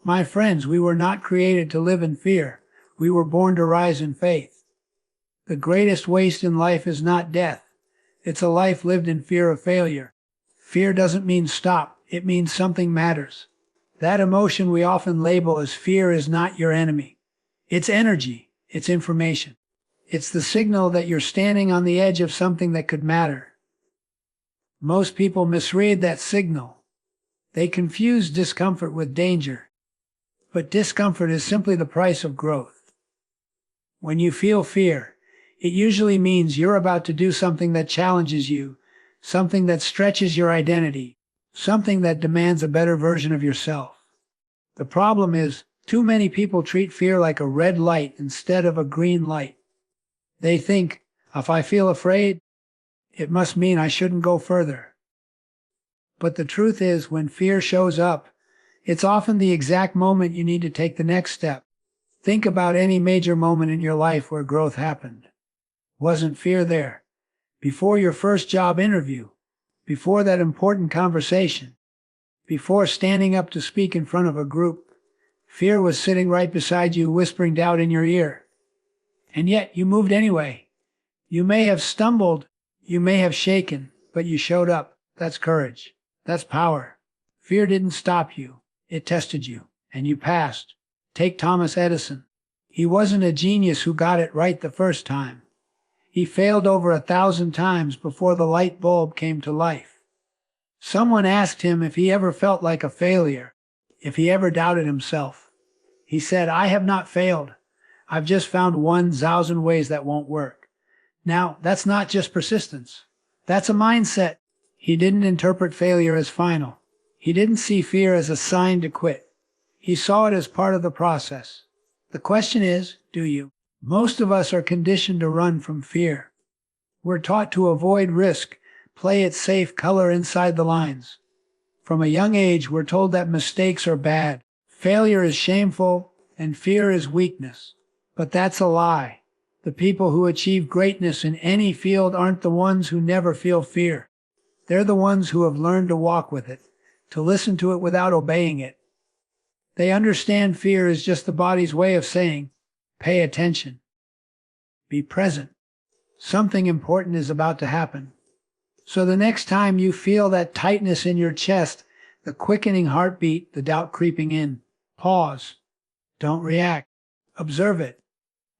My friends, we were not created to live in fear. We were born to rise in faith. The greatest waste in life is not death. It's a life lived in fear of failure. Fear doesn't mean stop. It means something matters. That emotion we often label as fear is not your enemy. It's energy. It's information. It's the signal that you're standing on the edge of something that could matter. Most people misread that signal. They confuse discomfort with danger. But discomfort is simply the price of growth. When you feel fear, it usually means you're about to do something that challenges you, something that stretches your identity, something that demands a better version of yourself. The problem is, too many people treat fear like a red light instead of a green light. They think, if I feel afraid, it must mean I shouldn't go further. But the truth is, when fear shows up, it's often the exact moment you need to take the next step. Think about any major moment in your life where growth happened. Wasn't fear there? Before your first job interview, before that important conversation, before standing up to speak in front of a group, fear was sitting right beside you, whispering doubt in your ear. And yet you moved anyway. You may have stumbled, you may have shaken, but you showed up. That's courage. That's power. Fear didn't stop you. It tested you, and you passed. Take Thomas Edison. He wasn't a genius who got it right the first time. He failed over 1,000 times before the light bulb came to life. Someone asked him if he ever felt like a failure, if he ever doubted himself. He said, "I have not failed. I've just found 1,000 ways that won't work." Now, that's not just persistence. That's a mindset. He didn't interpret failure as final. He didn't see fear as a sign to quit. He saw it as part of the process. The question is, do you? Most of us are conditioned to run from fear. We're taught to avoid risk, play it safe, color inside the lines. From a young age, we're told that mistakes are bad, failure is shameful, and fear is weakness. But that's a lie. The people who achieve greatness in any field aren't the ones who never feel fear. They're the ones who have learned to walk with it, to listen to it without obeying it. They understand fear is just the body's way of saying, pay attention. Be present. Something important is about to happen. So the next time you feel that tightness in your chest, the quickening heartbeat, the doubt creeping in, pause. Don't react. Observe it.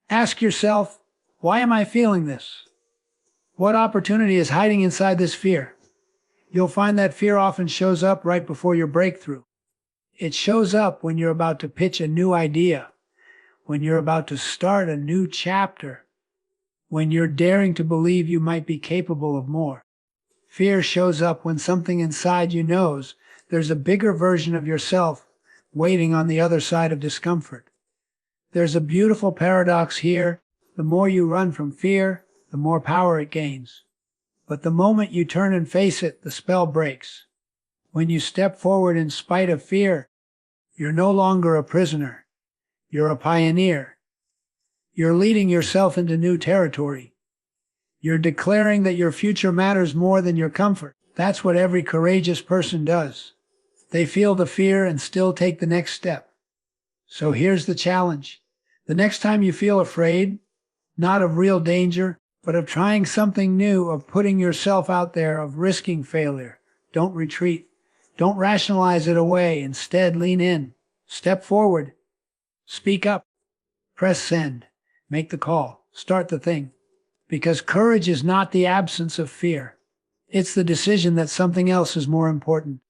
Ask yourself, why am I feeling this? What opportunity is hiding inside this fear? You'll find that fear often shows up right before your breakthrough. It shows up when you're about to pitch a new idea, when you're about to start a new chapter, when you're daring to believe you might be capable of more. Fear shows up when something inside you knows there's a bigger version of yourself waiting on the other side of discomfort. There's a beautiful paradox here. The more you run from fear, the more power it gains. But the moment you turn and face it, the spell breaks. When you step forward in spite of fear, you're no longer a prisoner. You're a pioneer. You're leading yourself into new territory. You're declaring that your future matters more than your comfort. That's what every courageous person does. They feel the fear and still take the next step. So here's the challenge. The next time you feel afraid, not of real danger, but of trying something new, of putting yourself out there, of risking failure, don't retreat. Don't rationalize it away. Instead, lean in. Step forward. Speak up. Press send. Make the call. Start the thing. Because courage is not the absence of fear. It's the decision that something else is more important.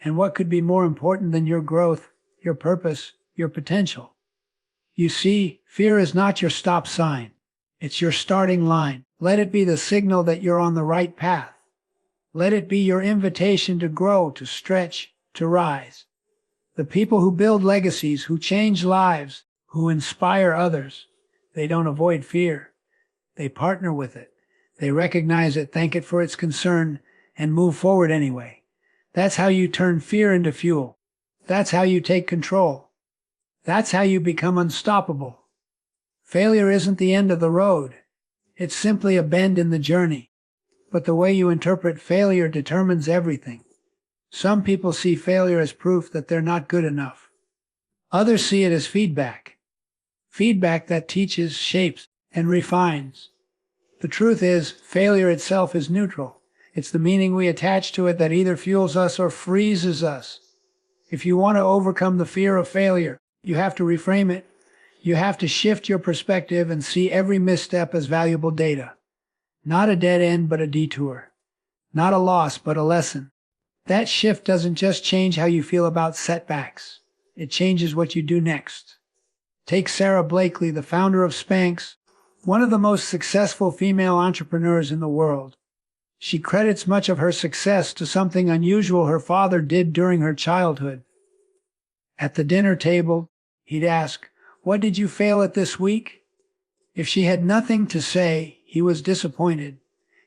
And what could be more important than your growth, your purpose, your potential? You see, fear is not your stop sign. It's your starting line. Let it be the signal that you're on the right path. Let it be your invitation to grow, to stretch, to rise. The people who build legacies, who change lives, who inspire others, they don't avoid fear. They partner with it. They recognize it, thank it for its concern, and move forward anyway. That's how you turn fear into fuel. That's how you take control. That's how you become unstoppable. Failure isn't the end of the road. It's simply a bend in the journey. But the way you interpret failure determines everything. Some people see failure as proof that they're not good enough. Others see it as feedback. Feedback that teaches, shapes, and refines. The truth is, failure itself is neutral. It's the meaning we attach to it that either fuels us or freezes us. If you want to overcome the fear of failure, you have to reframe it. You have to shift your perspective and see every misstep as valuable data. Not a dead end, but a detour. Not a loss, but a lesson. That shift doesn't just change how you feel about setbacks. It changes what you do next. Take Sarah Blakely, the founder of Spanx, one of the most successful female entrepreneurs in the world. She credits much of her success to something unusual her father did during her childhood. At the dinner table, he'd ask, "What did you fail at this week?" If she had nothing to say, he was disappointed.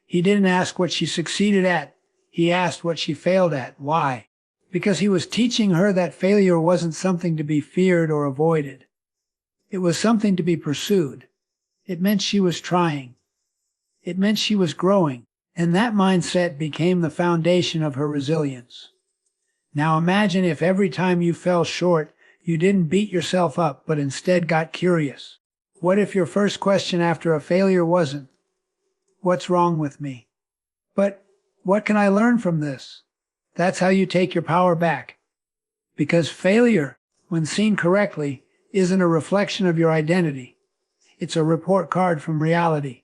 He didn't ask what she succeeded at. He asked what she failed at. Why? Because he was teaching her that failure wasn't something to be feared or avoided. It was something to be pursued. It meant she was trying. It meant she was growing. And that mindset became the foundation of her resilience. Now imagine if every time you fell short, you didn't beat yourself up, but instead got curious. What if your first question after a failure wasn't, "What's wrong with me?" but, "What can I learn from this?" That's how you take your power back. Because failure, when seen correctly, isn't a reflection of your identity. It's a report card from reality.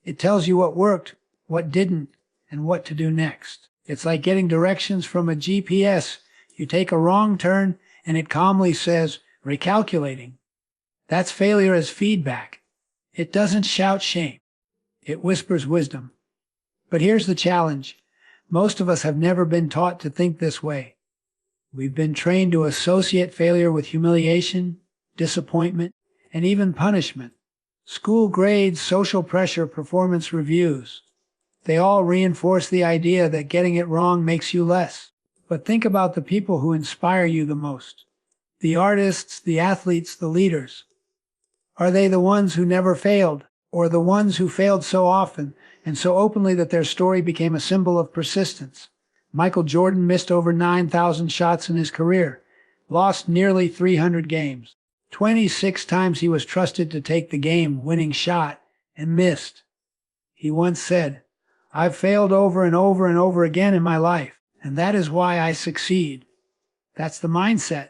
It tells you what worked, what didn't, and what to do next. It's like getting directions from a GPS. You take a wrong turn, and it calmly says, "Recalculating." That's failure as feedback. It doesn't shout shame. It whispers wisdom. But here's the challenge. Most of us have never been taught to think this way. We've been trained to associate failure with humiliation, disappointment, and even punishment. School grades, social pressure, performance reviews. They all reinforce the idea that getting it wrong makes you less. But think about the people who inspire you the most. The artists, the athletes, the leaders. Are they the ones who never failed, or the ones who failed so often and so openly that their story became a symbol of persistence? Michael Jordan missed over 9,000 shots in his career, lost nearly 300 games. 26 times he was trusted to take the game-winning shot and missed. He once said, "I've failed over and over and over again in my life, and that is why I succeed." That's the mindset.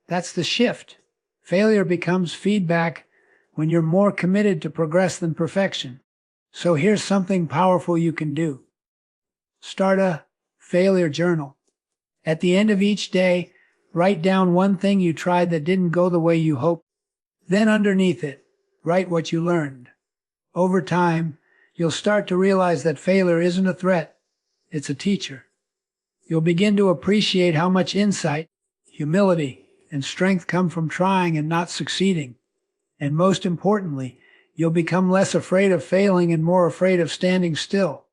That's the shift. Failure becomes feedback when you're more committed to progress than perfection. So here's something powerful you can do. Start a failure journal. At the end of each day, write down one thing you tried that didn't go the way you hoped. Then underneath it, write what you learned. Over time, you'll start to realize that failure isn't a threat. It's a teacher. You'll begin to appreciate how much insight, humility, and strength come from trying and not succeeding. And most importantly, you'll become less afraid of failing and more afraid of standing still.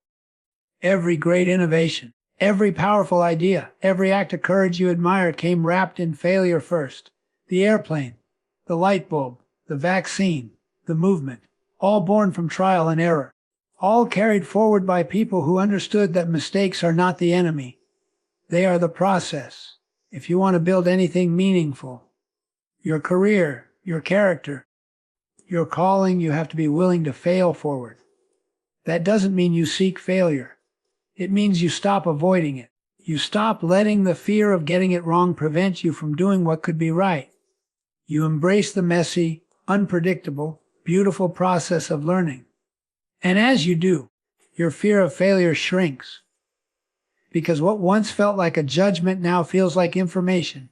Every great innovation, every powerful idea, every act of courage you admire came wrapped in failure first. The airplane, the light bulb, the vaccine, the movement, all born from trial and error. All carried forward by people who understood that mistakes are not the enemy. They are the process. If you want to build anything meaningful, your career, your character, your calling, you have to be willing to fail forward. That doesn't mean you seek failure. It means you stop avoiding it. You stop letting the fear of getting it wrong prevent you from doing what could be right. You embrace the messy, unpredictable, beautiful process of learning. And as you do, your fear of failure shrinks. Because what once felt like a judgment now feels like information.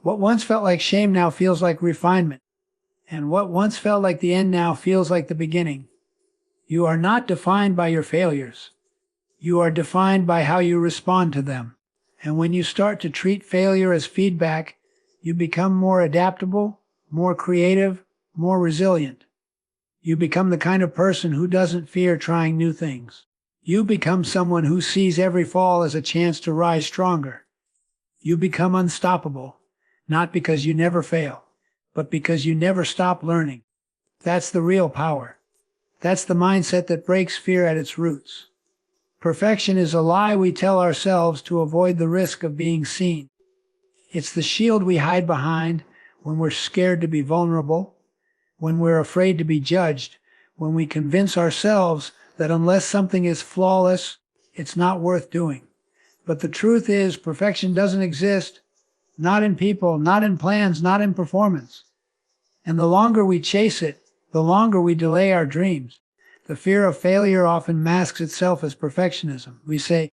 What once felt like shame now feels like refinement. And what once felt like the end now feels like the beginning. You are not defined by your failures. You are defined by how you respond to them. And when you start to treat failure as feedback, you become more adaptable, more creative, more resilient. You become the kind of person who doesn't fear trying new things. You become someone who sees every fall as a chance to rise stronger. You become unstoppable, not because you never fail, but because you never stop learning. That's the real power. That's the mindset that breaks fear at its roots. Perfection is a lie we tell ourselves to avoid the risk of being seen. It's the shield we hide behind when we're scared to be vulnerable, when we're afraid to be judged, when we convince ourselves that unless something is flawless, it's not worth doing. But the truth is, perfection doesn't exist, not in people, not in plans, not in performance. And the longer we chase it, the longer we delay our dreams. The fear of failure often masks itself as perfectionism. We say,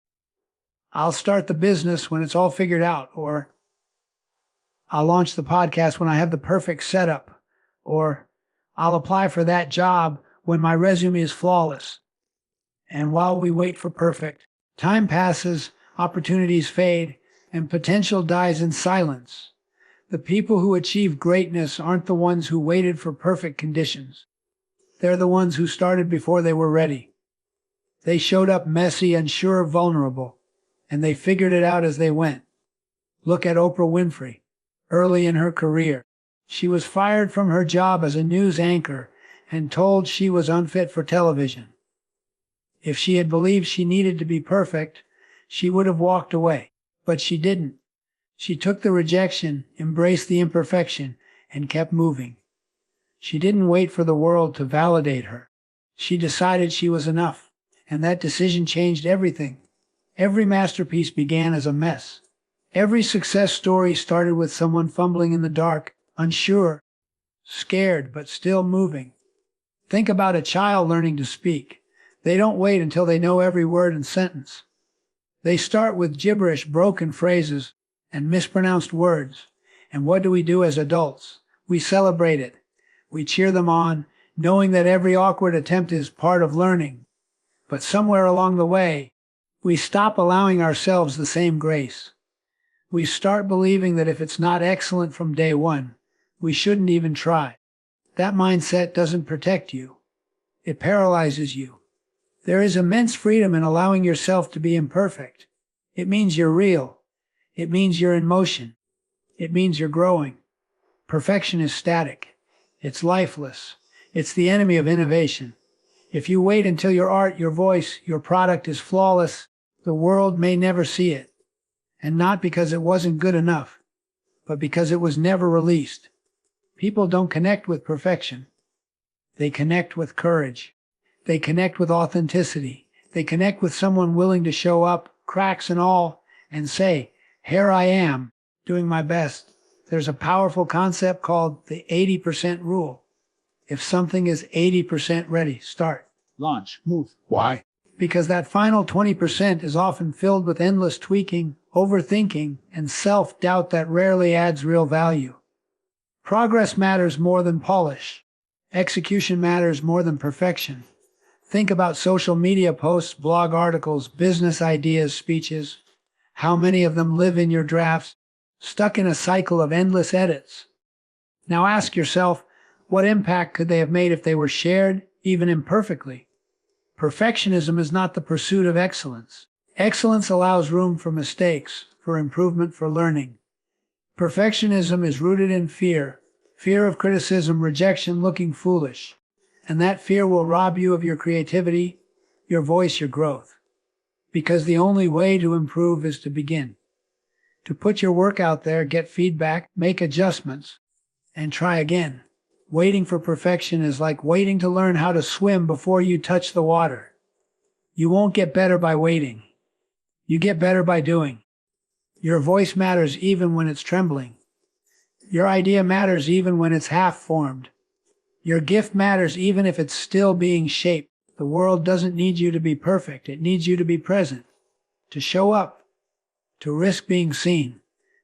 I'll start the business when it's all figured out, or I'll launch the podcast when I have the perfect setup, or I'll apply for that job when my resume is flawless. And while we wait for perfect, time passes, opportunities fade, and potential dies in silence. The people who achieve greatness aren't the ones who waited for perfect conditions. They're the ones who started before they were ready. They showed up messy, unsure, vulnerable, and they figured it out as they went. Look at Oprah Winfrey. Early in her career, she was fired from her job as a news anchor and told she was unfit for television. If she had believed she needed to be perfect, she would have walked away. But she didn't. She took the rejection, embraced the imperfection, and kept moving. She didn't wait for the world to validate her. She decided she was enough, and that decision changed everything. Every masterpiece began as a mess. Every success story started with someone fumbling in the dark, unsure, scared, but still moving. Think about a child learning to speak. They don't wait until they know every word and sentence. They start with gibberish, broken phrases, and mispronounced words. And what do we do as adults? We celebrate it. We cheer them on, knowing that every awkward attempt is part of learning. But somewhere along the way, we stop allowing ourselves the same grace. We start believing that if it's not excellent from day one, we shouldn't even try. That mindset doesn't protect you. It paralyzes you. There is immense freedom in allowing yourself to be imperfect. It means you're real. It means you're in motion. It means you're growing. Perfection is static. It's lifeless. It's the enemy of innovation. If you wait until your art, your voice, your product is flawless, the world may never see it. And not because it wasn't good enough, but because it was never released. People don't connect with perfection. They connect with courage. They connect with authenticity. They connect with someone willing to show up, cracks and all, and say, here I am, doing my best. There's a powerful concept called the 80% rule. If something is 80% ready, start. Launch. Move. Why? Because that final 20% is often filled with endless tweaking, overthinking, and self-doubt that rarely adds real value. Progress matters more than polish. Execution matters more than perfection. Think about social media posts, blog articles, business ideas, speeches. How many of them live in your drafts, stuck in a cycle of endless edits? Now ask yourself, what impact could they have made if they were shared, even imperfectly? Perfectionism is not the pursuit of excellence. Excellence allows room for mistakes, for improvement, for learning. Perfectionism is rooted in fear, fear of criticism, rejection, looking foolish. And that fear will rob you of your creativity, your voice, your growth. Because the only way to improve is to begin. To put your work out there, get feedback, make adjustments, and try again. Waiting for perfection is like waiting to learn how to swim before you touch the water. You won't get better by waiting. You get better by doing. Your voice matters even when it's trembling. Your idea matters even when it's half-formed. Your gift matters even if it's still being shaped. The world doesn't need you to be perfect. It needs you to be present, to show up, to risk being seen.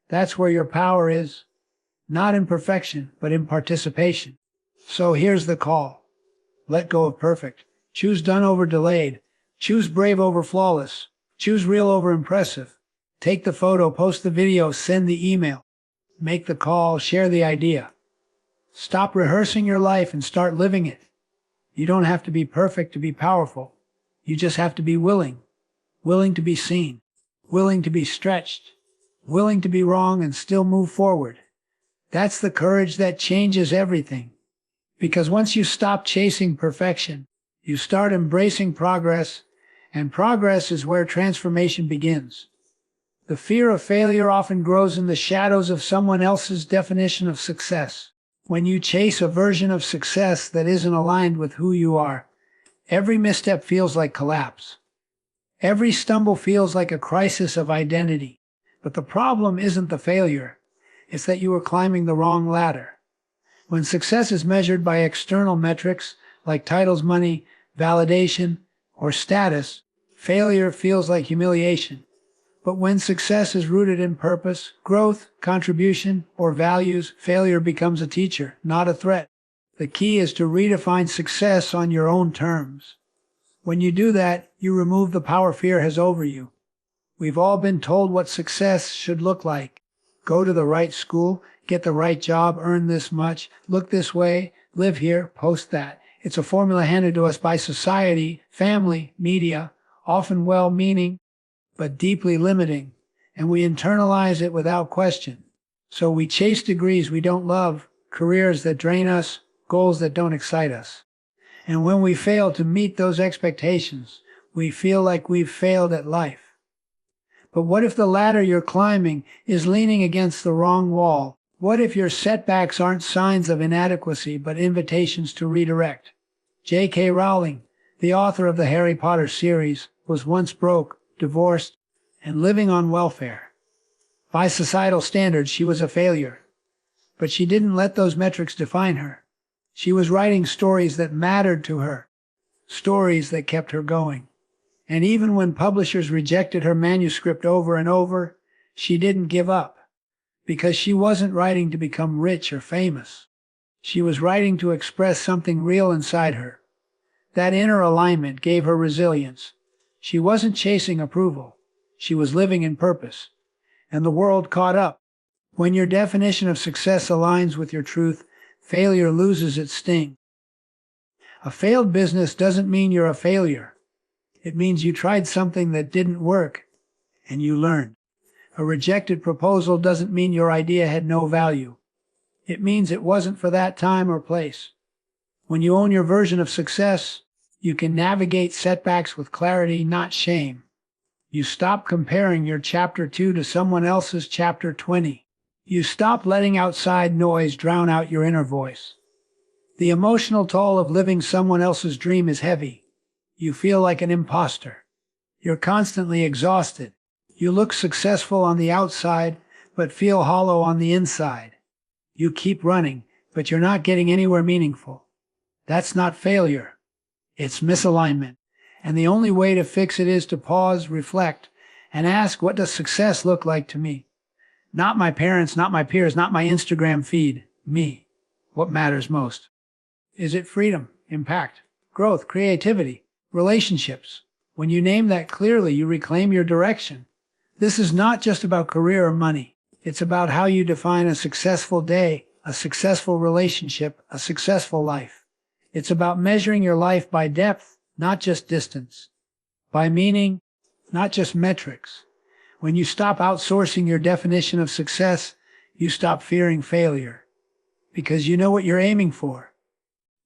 That's where your power is. Not in perfection, but in participation. So here's the call. Let go of perfect. Choose done over delayed. Choose brave over flawless. Choose real over impressive. Take the photo, post the video, send the email. Make the call, share the idea. Stop rehearsing your life and start living it. You don't have to be perfect to be powerful. You just have to be willing. Willing to be seen. Willing to be stretched. Willing to be wrong and still move forward. That's the courage that changes everything. Because once you stop chasing perfection, you start embracing progress, and progress is where transformation begins. The fear of failure often grows in the shadows of someone else's definition of success. When you chase a version of success that isn't aligned with who you are, every misstep feels like collapse. Every stumble feels like a crisis of identity. But the problem isn't the failure. It's that you are climbing the wrong ladder. When success is measured by external metrics like titles, money, validation, or status, failure feels like humiliation. But when success is rooted in purpose, growth, contribution, or values, failure becomes a teacher, not a threat. The key is to redefine success on your own terms. When you do that, you remove the power fear has over you. We've all been told what success should look like. Go to the right school, get the right job, earn this much, look this way, live here, post that. It's a formula handed to us by society, family, media, often well-meaning, but deeply limiting, and we internalize it without question. So we chase degrees we don't love, careers that drain us, goals that don't excite us. And when we fail to meet those expectations, we feel like we've failed at life. But what if the ladder you're climbing is leaning against the wrong wall? What if your setbacks aren't signs of inadequacy, but invitations to redirect? J.K. Rowling, the author of the Harry Potter series, was once broke, divorced, and living on welfare. By societal standards, she was a failure. But she didn't let those metrics define her. She was writing stories that mattered to her, stories that kept her going. And even when publishers rejected her manuscript over and over, she didn't give up. Because she wasn't writing to become rich or famous. She was writing to express something real inside her. That inner alignment gave her resilience. She wasn't chasing approval. She was living in purpose. And the world caught up. When your definition of success aligns with your truth, failure loses its sting. A failed business doesn't mean you're a failure. It means you tried something that didn't work, and you learned. A rejected proposal doesn't mean your idea had no value. It means it wasn't for that time or place. When you own your version of success, you can navigate setbacks with clarity, not shame. You stop comparing your chapter 2 to someone else's chapter 20. You stop letting outside noise drown out your inner voice. The emotional toll of living someone else's dream is heavy. You feel like an imposter. You're constantly exhausted. You look successful on the outside, but feel hollow on the inside. You keep running, but you're not getting anywhere meaningful. That's not failure. It's misalignment. And the only way to fix it is to pause, reflect, and ask, what does success look like to me? Not my parents, not my peers, not my Instagram feed. Me. What matters most? Is it freedom, impact, growth, creativity, relationships? When you name that clearly, you reclaim your direction. This is not just about career or money. It's about how you define a successful day, a successful relationship, a successful life. It's about measuring your life by depth, not just distance. By meaning, not just metrics. When you stop outsourcing your definition of success, you stop fearing failure. Because you know what you're aiming for.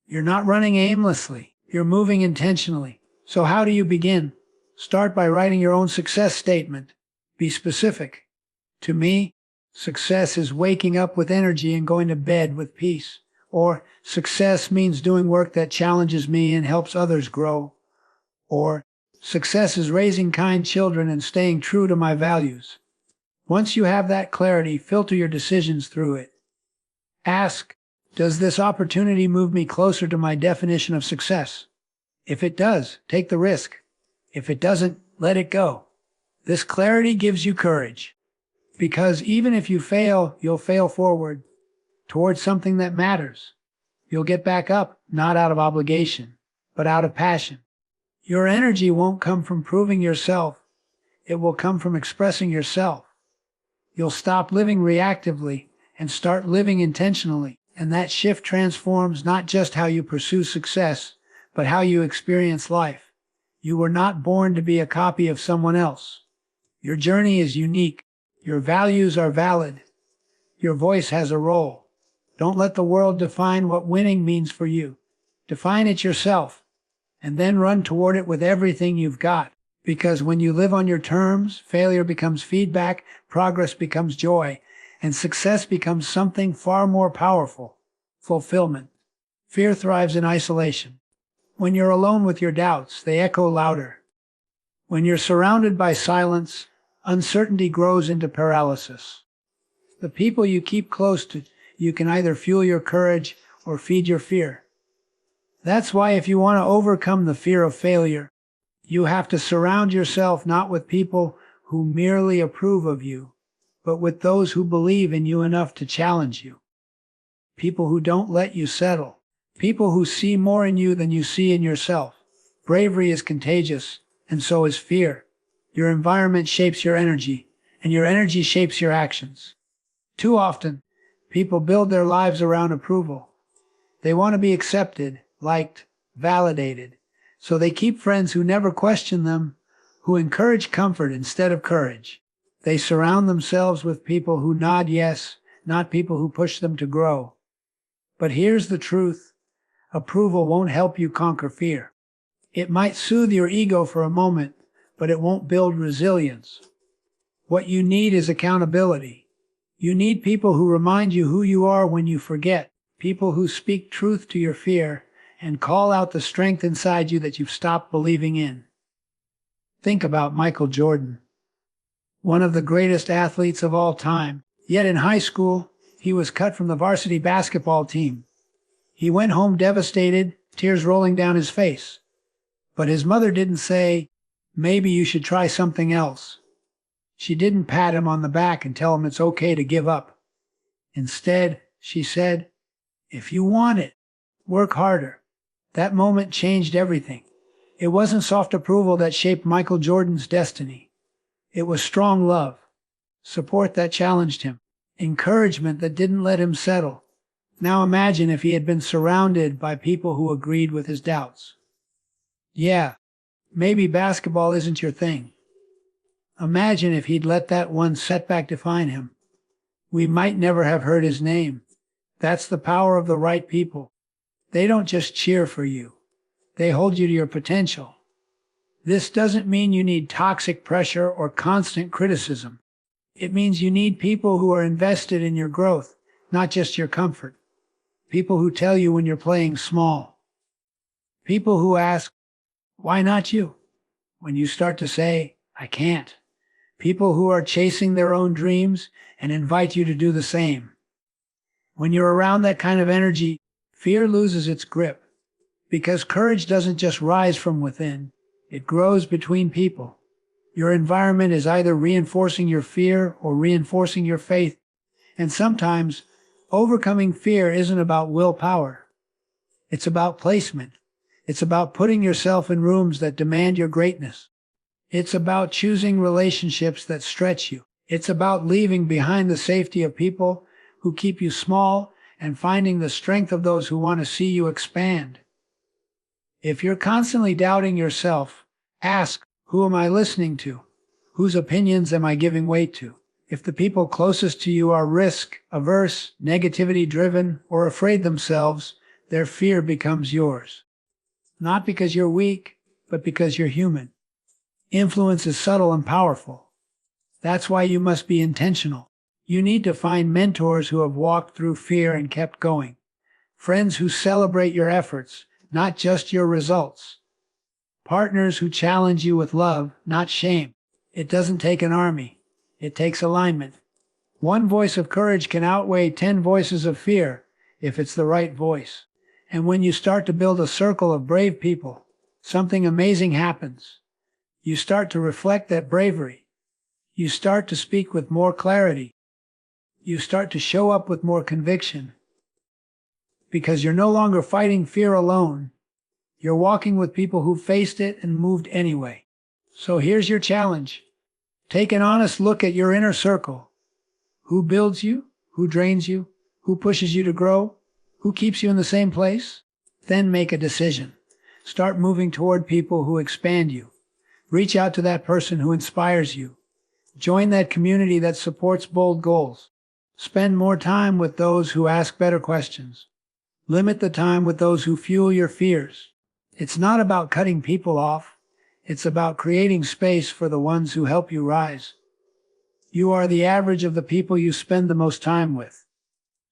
You're not running aimlessly. You're moving intentionally. So how do you begin? Start by writing your own success statement. Be specific. To me, success is waking up with energy and going to bed with peace. Or success means doing work that challenges me and helps others grow. Or success is raising kind children and staying true to my values. Once you have that clarity, filter your decisions through it. Ask, does this opportunity move me closer to my definition of success? If it does, take the risk. If it doesn't, let it go. This clarity gives you courage. Because even if you fail, you'll fail forward towards something that matters. You'll get back up, not out of obligation, but out of passion. Your energy won't come from proving yourself. It will come from expressing yourself. You'll stop living reactively and start living intentionally. And that shift transforms not just how you pursue success, but how you experience life. You were not born to be a copy of someone else. Your journey is unique. Your values are valid. Your voice has a role. Don't let the world define what winning means for you. Define it yourself, and then run toward it with everything you've got. Because when you live on your terms, failure becomes feedback, progress becomes joy, and success becomes something far more powerful: fulfillment. Fear thrives in isolation. When you're alone with your doubts, they echo louder. When you're surrounded by silence, uncertainty grows into paralysis. The people you keep close to you can either fuel your courage or feed your fear. That's why if you want to overcome the fear of failure, you have to surround yourself not with people who merely approve of you, but with those who believe in you enough to challenge you. People who don't let you settle. People who see more in you than you see in yourself. Bravery is contagious, and so is fear. Your environment shapes your energy, and your energy shapes your actions. Too often, people build their lives around approval. They want to be accepted, liked, validated. So they keep friends who never question them, who encourage comfort instead of courage. They surround themselves with people who nod yes, not people who push them to grow. But here's the truth. Approval won't help you conquer fear. It might soothe your ego for a moment, but it won't build resilience. What you need is accountability. You need people who remind you who you are when you forget, people who speak truth to your fear and call out the strength inside you that you've stopped believing in. Think about Michael Jordan, one of the greatest athletes of all time. Yet in high school, he was cut from the varsity basketball team. He went home devastated, tears rolling down his face. But his mother didn't say, "Maybe you should try something else." She didn't pat him on the back and tell him it's okay to give up. Instead, she said, "If you want it, work harder." That moment changed everything. It wasn't soft approval that shaped Michael Jordan's destiny. It was strong love, support that challenged him, encouragement that didn't let him settle. Now imagine if he had been surrounded by people who agreed with his doubts. Yeah, maybe basketball isn't your thing. Imagine if he'd let that one setback define him. We might never have heard his name. That's the power of the right people. They don't just cheer for you. They hold you to your potential. This doesn't mean you need toxic pressure or constant criticism. It means you need people who are invested in your growth, not just your comfort. People who tell you when you're playing small. People who ask, "Why not you?" when you start to say, "I can't." People who are chasing their own dreams and invite you to do the same. When you're around that kind of energy, fear loses its grip. Because courage doesn't just rise from within, it grows between people. Your environment is either reinforcing your fear or reinforcing your faith. And sometimes, overcoming fear isn't about willpower. It's about placement. It's about putting yourself in rooms that demand your greatness. It's about choosing relationships that stretch you. It's about leaving behind the safety of people who keep you small and finding the strength of those who want to see you expand. If you're constantly doubting yourself, ask, who am I listening to? Whose opinions am I giving weight to? If the people closest to you are risk-averse, negativity-driven, or afraid themselves, their fear becomes yours. Not because you're weak, but because you're human. Influence is subtle and powerful. That's why you must be intentional. You need to find mentors who have walked through fear and kept going. Friends who celebrate your efforts, not just your results. Partners who challenge you with love, not shame. It doesn't take an army. It takes alignment. One voice of courage can outweigh 10 voices of fear if it's the right voice. And when you start to build a circle of brave people, something amazing happens. You start to reflect that bravery. You start to speak with more clarity. You start to show up with more conviction. Because you're no longer fighting fear alone. You're walking with people who faced it and moved anyway. So here's your challenge. Take an honest look at your inner circle. Who builds you? Who drains you? Who pushes you to grow? Who keeps you in the same place? Then make a decision. Start moving toward people who expand you. Reach out to that person who inspires you. Join that community that supports bold goals. Spend more time with those who ask better questions. Limit the time with those who fuel your fears. It's not about cutting people off. It's about creating space for the ones who help you rise. You are the average of the people you spend the most time with.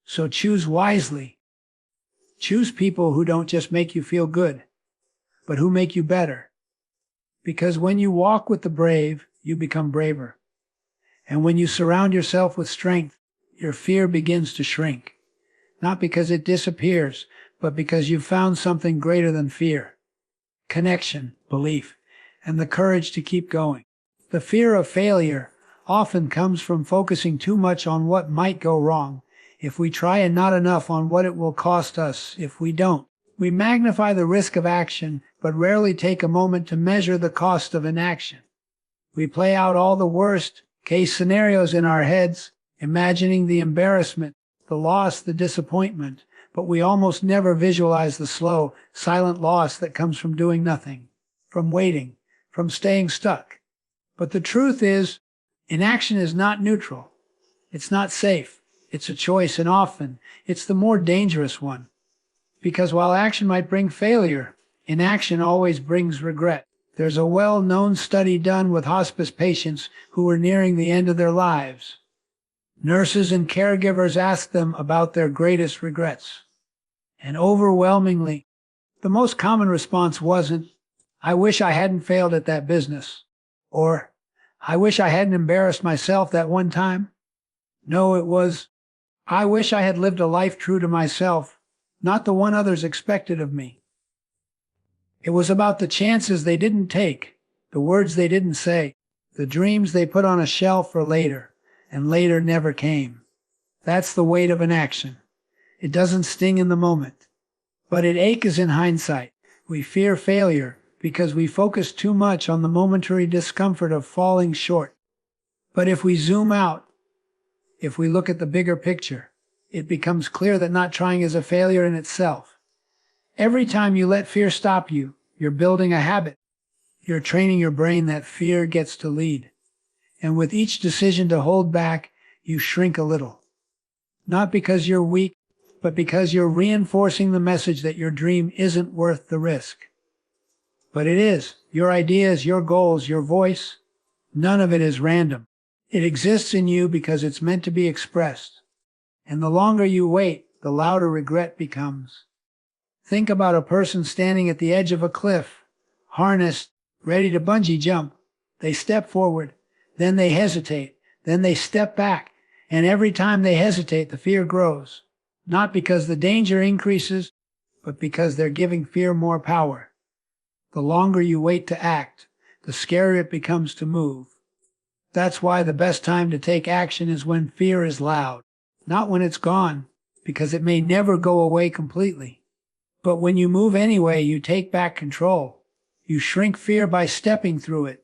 So choose wisely. Choose people who don't just make you feel good, but who make you better. Because when you walk with the brave, you become braver. And when you surround yourself with strength, your fear begins to shrink. Not because it disappears, but because you've found something greater than fear. Connection, belief, and the courage to keep going. The fear of failure often comes from focusing too much on what might go wrong if we try and not enough on what it will cost us if we don't. We magnify the risk of action, but rarely take a moment to measure the cost of inaction. We play out all the worst-case scenarios in our heads, imagining the embarrassment, the loss, the disappointment, but we almost never visualize the slow, silent loss that comes from doing nothing, from waiting, from staying stuck. But the truth is, inaction is not neutral. It's not safe. It's a choice, and often it's the more dangerous one. Because while action might bring failure, inaction always brings regret. There's a well-known study done with hospice patients who were nearing the end of their lives. Nurses and caregivers asked them about their greatest regrets. And overwhelmingly, the most common response wasn't, "I wish I hadn't failed at that business," or "I wish I hadn't embarrassed myself that one time." No, it was, "I wish I had lived a life true to myself, not the one others expected of me." It was about the chances they didn't take, the words they didn't say, the dreams they put on a shelf for later, and later never came. That's the weight of inaction. It doesn't sting in the moment, but it aches in hindsight. We fear failure because we focus too much on the momentary discomfort of falling short. But if we zoom out, if we look at the bigger picture, it becomes clear that not trying is a failure in itself. Every time you let fear stop you, you're building a habit. You're training your brain that fear gets to lead. And with each decision to hold back, you shrink a little. Not because you're weak, but because you're reinforcing the message that your dream isn't worth the risk. But it is. Your ideas, your goals, your voice, none of it is random. It exists in you because it's meant to be expressed. And the longer you wait, the louder regret becomes. Think about a person standing at the edge of a cliff, harnessed, ready to bungee jump. They step forward, then they hesitate, then they step back, and every time they hesitate, the fear grows. Not because the danger increases, but because they're giving fear more power. The longer you wait to act, the scarier it becomes to move. That's why the best time to take action is when fear is loud, not when it's gone, because it may never go away completely. But when you move anyway, you take back control. You shrink fear by stepping through it.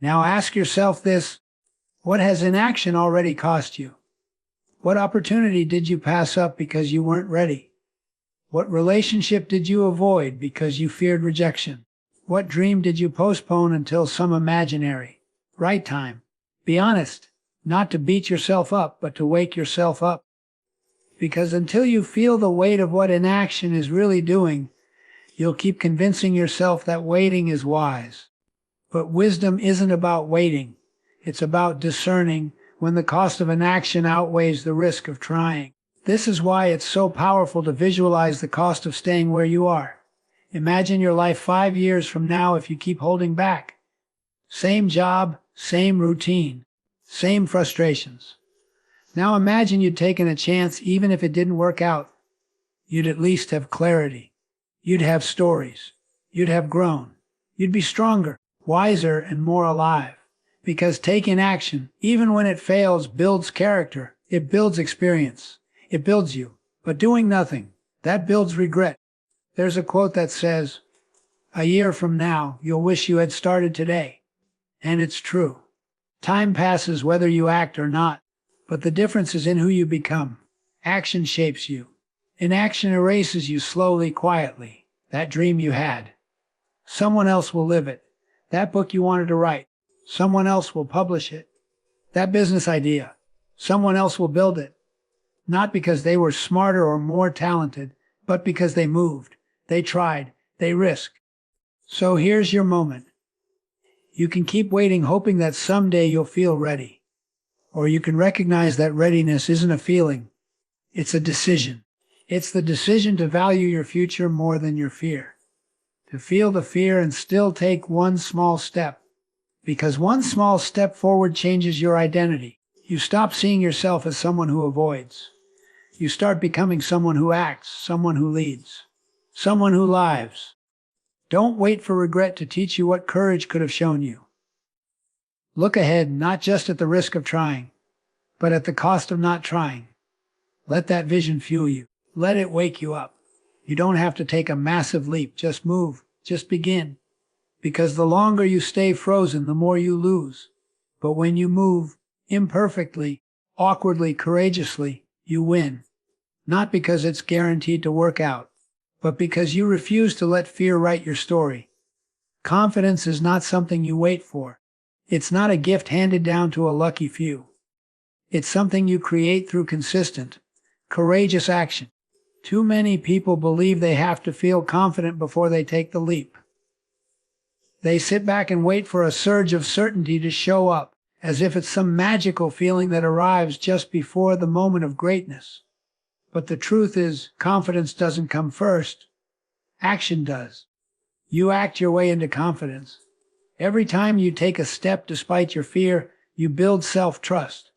Now ask yourself this: what has inaction already cost you? What opportunity did you pass up because you weren't ready? What relationship did you avoid because you feared rejection? What dream did you postpone until some imaginary right time? Be honest, not to beat yourself up, but to wake yourself up. Because until you feel the weight of what inaction is really doing, you'll keep convincing yourself that waiting is wise. But wisdom isn't about waiting. It's about discerning when the cost of inaction outweighs the risk of trying. This is why it's so powerful to visualize the cost of staying where you are. Imagine your life 5 years from now if you keep holding back. Same job, same routine, same frustrations. Now imagine you'd taken a chance even if it didn't work out. You'd at least have clarity. You'd have stories. You'd have grown. You'd be stronger, wiser, and more alive. Because taking action, even when it fails, builds character. It builds experience. It builds you. But doing nothing, that builds regret. There's a quote that says, "A year from now, you'll wish you had started today." And it's true. Time passes whether you act or not, but the difference is in who you become. Action shapes you. Inaction erases you slowly, quietly. That dream you had. Someone else will live it. That book you wanted to write. Someone else will publish it. That business idea. Someone else will build it. Not because they were smarter or more talented, but because they moved. They tried. They risked. So here's your moment. You can keep waiting, hoping that someday you'll feel ready. Or you can recognize that readiness isn't a feeling. It's a decision. It's the decision to value your future more than your fear. To feel the fear and still take one small step. Because one small step forward changes your identity. You stop seeing yourself as someone who avoids. You start becoming someone who acts, someone who leads, someone who lives. Don't wait for regret to teach you what courage could have shown you. Look ahead, not just at the risk of trying, but at the cost of not trying. Let that vision fuel you. Let it wake you up. You don't have to take a massive leap. Just move. Just begin. Because the longer you stay frozen, the more you lose. But when you move, imperfectly, awkwardly, courageously, you win. Not because it's guaranteed to work out, but because you refuse to let fear write your story. Confidence is not something you wait for. It's not a gift handed down to a lucky few. It's something you create through consistent, courageous action. Too many people believe they have to feel confident before they take the leap. They sit back and wait for a surge of certainty to show up, as if it's some magical feeling that arrives just before the moment of greatness. But the truth is, confidence doesn't come first. Action does. You act your way into confidence. Every time you take a step despite your fear, you build self-trust.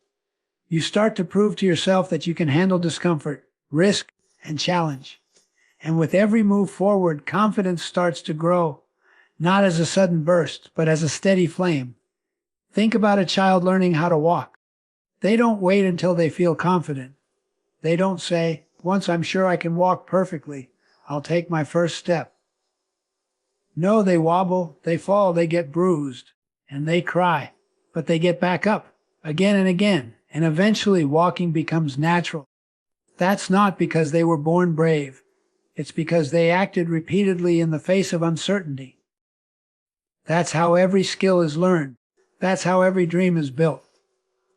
You start to prove to yourself that you can handle discomfort, risk, and challenge. And with every move forward, confidence starts to grow, not as a sudden burst, but as a steady flame. Think about a child learning how to walk. They don't wait until they feel confident. They don't say, "Once I'm sure I can walk perfectly, I'll take my first step." No, they wobble, they fall, they get bruised, and they cry. But they get back up, again and again, and eventually walking becomes natural. That's not because they were born brave. It's because they acted repeatedly in the face of uncertainty. That's how every skill is learned. That's how every dream is built.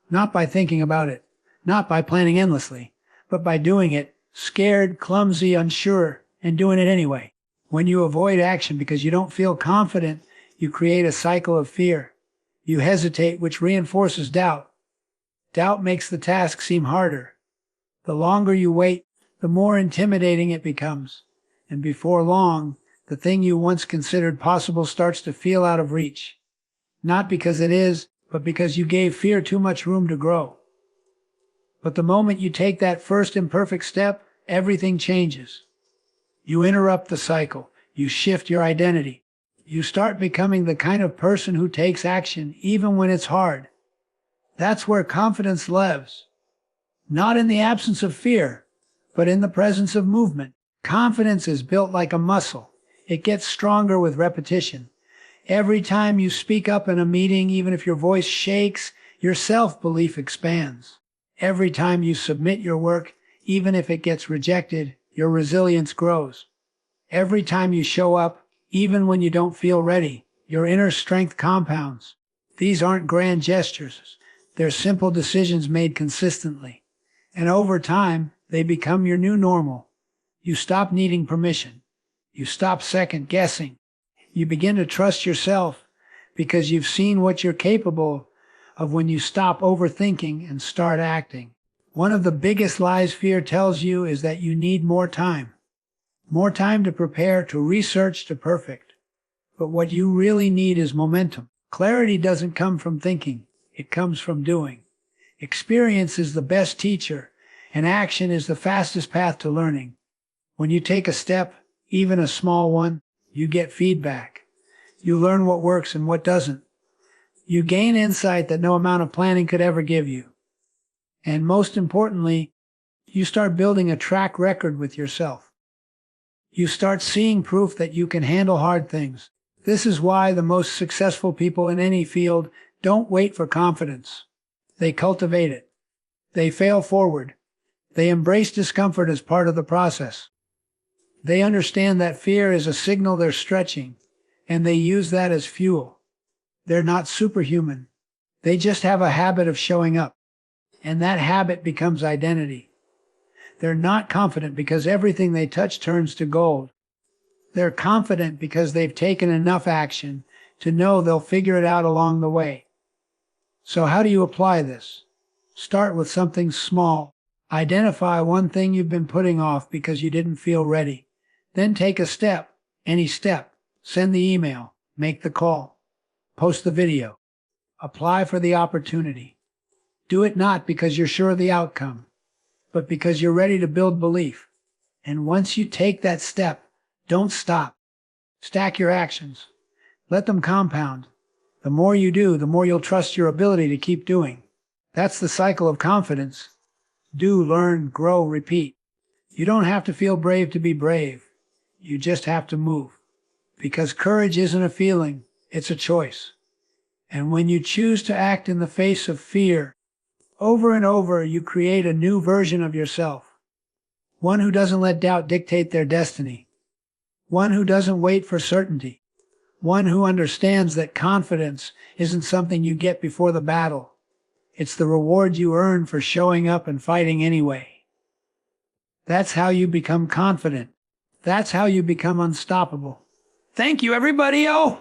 Not by thinking about it, not by planning endlessly, but by doing it, scared, clumsy, unsure, and doing it anyway. When you avoid action because you don't feel confident, you create a cycle of fear. You hesitate, which reinforces doubt. Doubt makes the task seem harder. The longer you wait, the more intimidating it becomes. And before long, the thing you once considered possible starts to feel out of reach. Not because it is, but because you gave fear too much room to grow. But the moment you take that first imperfect step, everything changes. You interrupt the cycle. You shift your identity. You start becoming the kind of person who takes action even when it's hard. That's where confidence lives. Not in the absence of fear, but in the presence of movement. Confidence is built like a muscle. It gets stronger with repetition. Every time you speak up in a meeting, even if your voice shakes, your self-belief expands. Every time you submit your work, even if it gets rejected, your resilience grows. Every time you show up, even when you don't feel ready, your inner strength compounds. These aren't grand gestures. They're simple decisions made consistently. And over time, they become your new normal. You stop needing permission. You stop second guessing. You begin to trust yourself because you've seen what you're capable of when you stop overthinking and start acting. One of the biggest lies fear tells you is that you need more time. More time to prepare, to research, to perfect. But what you really need is momentum. Clarity doesn't come from thinking. It comes from doing. Experience is the best teacher, and action is the fastest path to learning. When you take a step, even a small one, you get feedback. You learn what works and what doesn't. You gain insight that no amount of planning could ever give you. And most importantly, you start building a track record with yourself. You start seeing proof that you can handle hard things. This is why the most successful people in any field don't wait for confidence. They cultivate it. They fail forward. They embrace discomfort as part of the process. They understand that fear is a signal they're stretching, and they use that as fuel. They're not superhuman. They just have a habit of showing up, and that habit becomes identity. They're not confident because everything they touch turns to gold. They're confident because they've taken enough action, to know they'll figure it out along the way. So how do you apply this? Start with something small. Identify one thing you've been putting off because you didn't feel ready. Then take a step, any step. Send the email, make the call, post the video. Apply for the opportunity. Do it not because you're sure of the outcome, but because you're ready to build belief. And once you take that step, don't stop. Stack your actions. Let them compound. The more you do, the more you'll trust your ability to keep doing. That's the cycle of confidence. Do, learn, grow, repeat. You don't have to feel brave to be brave. You just have to move. Because courage isn't a feeling, it's a choice. And when you choose to act in the face of fear, over and over, you create a new version of yourself. One who doesn't let doubt dictate their destiny. One who doesn't wait for certainty. One who understands that confidence isn't something you get before the battle. It's the reward you earn for showing up and fighting anyway. That's how you become confident. That's how you become unstoppable. Thank you, everybody. Oh!